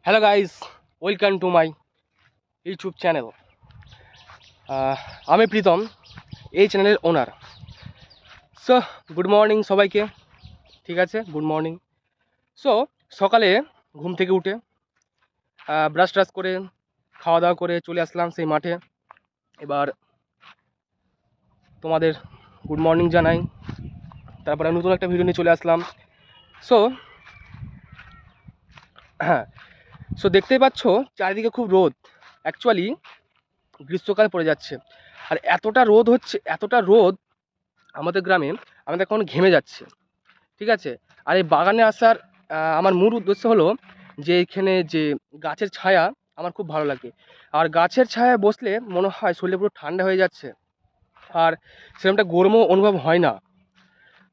Hello guys, welcome to my YouTube channel. আমি প্রীতম, এই চ্যানেলের ওনার। সো গুড মর্নিং সবাইকে। ঠিক আছে, গুড মর্নিং। সো সকালে ঘুম থেকে উঠে ব্রাশ ট্রাশ করে খাওয়া দাওয়া করে চলে আসলাম সেই মাঠে। এবার তোমাদের গুড মর্নিং জানাই, তারপরে নতুন একটা ভিডিও নিয়ে চলে আসলাম। সো হ্যাঁ, সো দেখতেই পাচ্ছ চারিদিকে খুব রোদ। অ্যাকচুয়ালি গ্রীষ্মকাল পড়ে যাচ্ছে, আর এতটা রোদ হচ্ছে, এতটা রোদ আমাদের গ্রামে, আমাদের এখন ঘেমে যাচ্ছে। ঠিক আছে, আর এই বাগানে আসার আমার মূল উদ্দেশ্য হলো যে এখানে যে গাছের ছায়া আমার খুব ভালো লাগে, আর গাছের ছায়ায় বসলে মনে হয় শরীরে পুরো ঠান্ডা হয়ে যাচ্ছে, আর সেরকমটা গরমও অনুভব হয় না।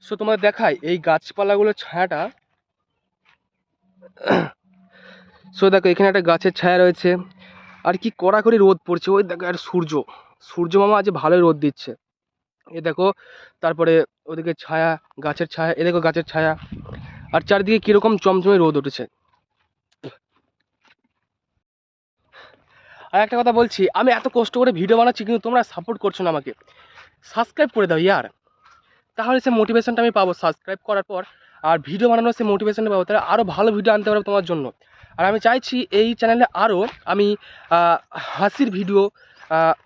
সো তোমাদের দেখায় এই গাছপালাগুলোর ছায়াটা। সো দেখো এখানে একটা গাছের ছায়া রয়েছে, আর কি কড়াকড়ি রোদ পড়ছে। ওই দেখো, আর সূর্য মামা আজ ভালোই রোদ দিচ্ছে। এ দেখো, তারপরে ওদিকে ছায়া, গাছের ছায়া, এ দেখো গাছের ছায়া, আর চারিদিকে কিরকম চমচমে রোদ উঠেছে। আর একটা কথা বলছি, আমি এত কষ্ট করে ভিডিও বানাচ্ছি কিন্তু তোমরা সাপোর্ট করছো না আমাকে। সাবস্ক্রাইব করে দাও ইয়ার, তাহলে সে মোটিভেশনটা আমি পাবো। সাবস্ক্রাইব করার পর আর ভিডিও বানানোর সে মোটিভেশনটা পাবো, তাহলে আরও ভালো ভিডিও আনতে পারবো তোমার জন্য। আর আমি চাইছি এই চ্যানেলে আরও আমি হাসির ভিডিও,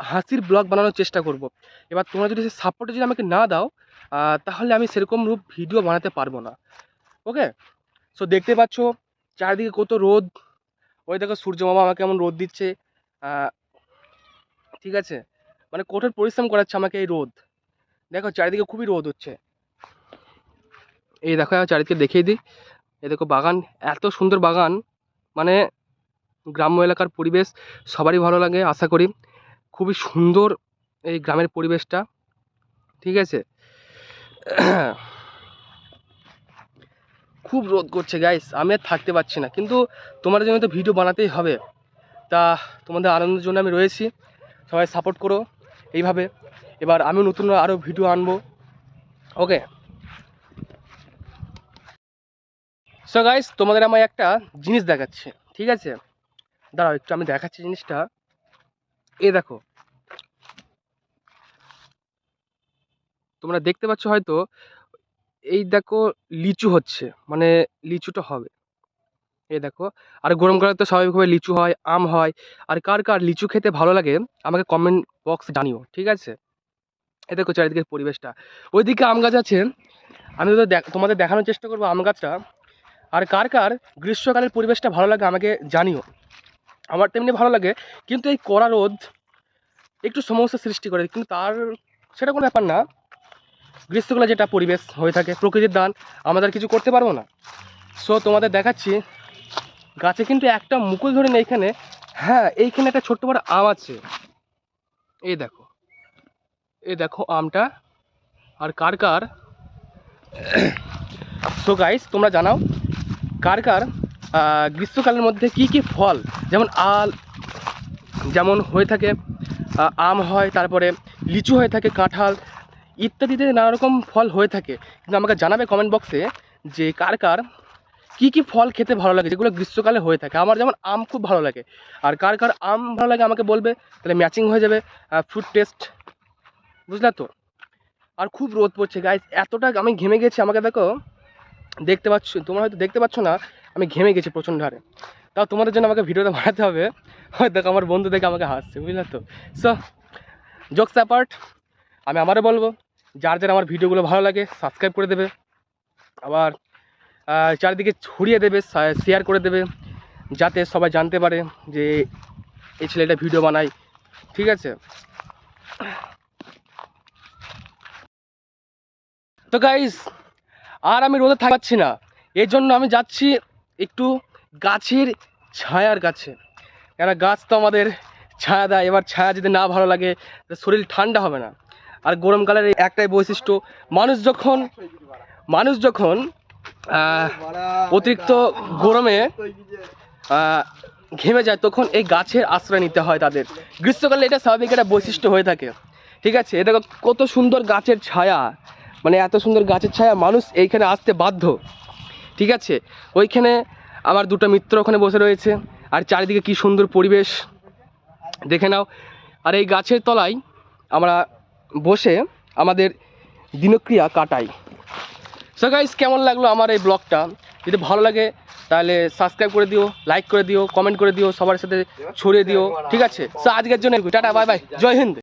হাসির ব্লগ বানানোর চেষ্টা করব। এবার তোমরা যদি সে সাপোর্টটা যদি আমাকে না দাও, তাহলে আমি সেরকম রূপ ভিডিও বানাতে পারবো না। ওকে, সো দেখতে পাচ্ছ চারিদিকে কত রোদ। ওই দেখো সূর্য মামা আমাকে এমন রোদ দিচ্ছে। ঠিক আছে, মানে কঠোর পরিশ্রম করাচ্ছে আমাকে এই রোদ। দেখো চারিদিকে খুবই রোদ হচ্ছে। এই দেখো চারিদিকে দেখিয়ে দিই, এই দেখো বাগান, এত সুন্দর বাগান, মানে গ্রাম্য এলাকার পরিবেশ সবারই ভালো লাগে আশা করি। খুবই সুন্দর এই গ্রামের পরিবেশটা। ঠিক আছে, খুব রোদ করছে গাইস, আমি আর থাকতে পারছি না, কিন্তু তোমাদের জন্য তো ভিডিও বানাতেই হবে। তা তোমাদের আনন্দের জন্য আমি রয়েছি, সবাই সাপোর্ট করো এইভাবে। এবার আমি নতুন আরও ভিডিও আনবো। ওকে, সো গাইস তোমাদের আমি একটা জিনিস দেখাচ্ছি। ঠিক আছে, দাঁড়াও একটু আমি দেখাচ্ছি জিনিসটা। এ দেখো, তোমরা দেখতে পাচ্ছ হয়তো, এই দেখো লিচু হচ্ছে, মানে লিচুটা হবে। এই দেখো, আর গরমকালে তো স্বাভাবিকভাবে লিচু হয়, আম হয়। আর কার কার লিচু খেতে ভালো লাগে আমাকে কমেন্ট বক্সে জানিও। ঠিক আছে, এই দেখো চারিদিকের পরিবেশটা। ওইদিকে আম গাছ আছে, আমি তো তোমাদের দেখানোর চেষ্টা করবো আম গাছটা। আর কার কার গ্রীষ্মকালের পরিবেশটা ভালো লাগে আমাকে জানিও। আমার তেমনি ভালো লাগে, কিন্তু এই কড়া রোদ একটু সমস্যা সৃষ্টি করে, কিন্তু সেটা কোনো ব্যাপার না। গ্রীষ্মকালে যেটা পরিবেশ হয়ে থাকে, প্রকৃতির দান, আমাদের কিছু করতে পারবো না। সো তোমাদের দেখাচ্ছি, গাছে কিন্তু একটা মুকুল ধরে নেই এইখানে। হ্যাঁ, এইখানে একটা ছোট্ট বড় আম আছে। এই দেখো, এই দেখো আমটা। আর কার কার, সো গাইস তোমরা জানাও কার কার গ্রীষ্মকালের মধ্যে কি কি ফল, যেমন হয়ে থাকে, আম হয়, তারপরে লিচু হয়ে থাকে, কাঁঠাল ইত্যাদিতে নানা রকম ফল হয়ে থাকে। কিন্তু আমাকে জানাবে কমেন্ট বক্সে যে কার কার কী কী ফল খেতে ভালো লাগে যেগুলো গ্রীষ্মকালে হয়ে থাকে। আমার যেমন আম খুব ভালো লাগে, আর কার কার আম ভালো লাগে আমাকে বলবে, তাহলে ম্যাচিং হয়ে যাবে ফুড টেস্ট, বুঝলে তো। আর খুব রোদ পড়ছে গাইস, এতটা আমি ঘেমে গেছি, আমাকে দেখো, দেখতে পাচ্ছ তোমরা হয়তো দেখতে পাচ্ছ না, আমি ঘেমে গেছি প্রচণ্ড হারে। তাও তোমাদের জন্য আমাকে ভিডিওটা বানাতে হবে। হয়তো দেখো আমার বন্ধু দেখে আমাকে হাসছে, বুঝলে তো। সো জোকস অ্যাপার্ট, আমি আমারও বলবো, যার যার আমার ভিডিওগুলো ভালো লাগে সাবস্ক্রাইব করে দেবে, আবার চারিদিকে ছড়িয়ে দেবে, শেয়ার করে দেবে, যাতে সবাই জানতে পারে যে এই ছেলেটা ভিডিও বানায়। ঠিক আছে, তো গাইস আর আমি রোদে থাকতে পারছি না, এর জন্য আমি যাচ্ছি একটু গাছের ছায়ার কাছে। কেন, গাছ তো আমাদের ছায়া দেয়। এবার ছায়া যদি না ভালো লাগে শরীর ঠান্ডা হবে না। আর গরমকালের একটাই বৈশিষ্ট্য, মানুষ যখন অতিরিক্ত গরমে ঘেমে যায়, তখন এই গাছের আশ্রয় নিতে হয় তাদের। গ্রীষ্মকালে এটা স্বাভাবিক একটা বৈশিষ্ট্য হয়ে থাকে। ঠিক আছে, এটা কত সুন্দর গাছের ছায়া, মানে এত সুন্দর গাছের ছায়া, মানুষ এইখানে আসতে বাধ্য। ঠিক আছে, ওইখানে আমার দুটো মিত্র ওখানে বসে রয়েছে, আর চারিদিকে কি সুন্দর পরিবেশ দেখে নাও। আর এই গাছের তলায় আমরা বসে আমাদের দিনক্রিয়া কাটাই। সো গাইস, কেমন লাগলো আমার এই ব্লগটা? যদি ভালো লাগে তাহলে সাবস্ক্রাইব করে দিও, লাইক করে দিও, কমেন্ট করে দিও, সবার সাথে ছড়িয়ে দিও, ঠিক আছে? সো আজকের জন্য টাটা, বাই বাই, জয় হিন্দ।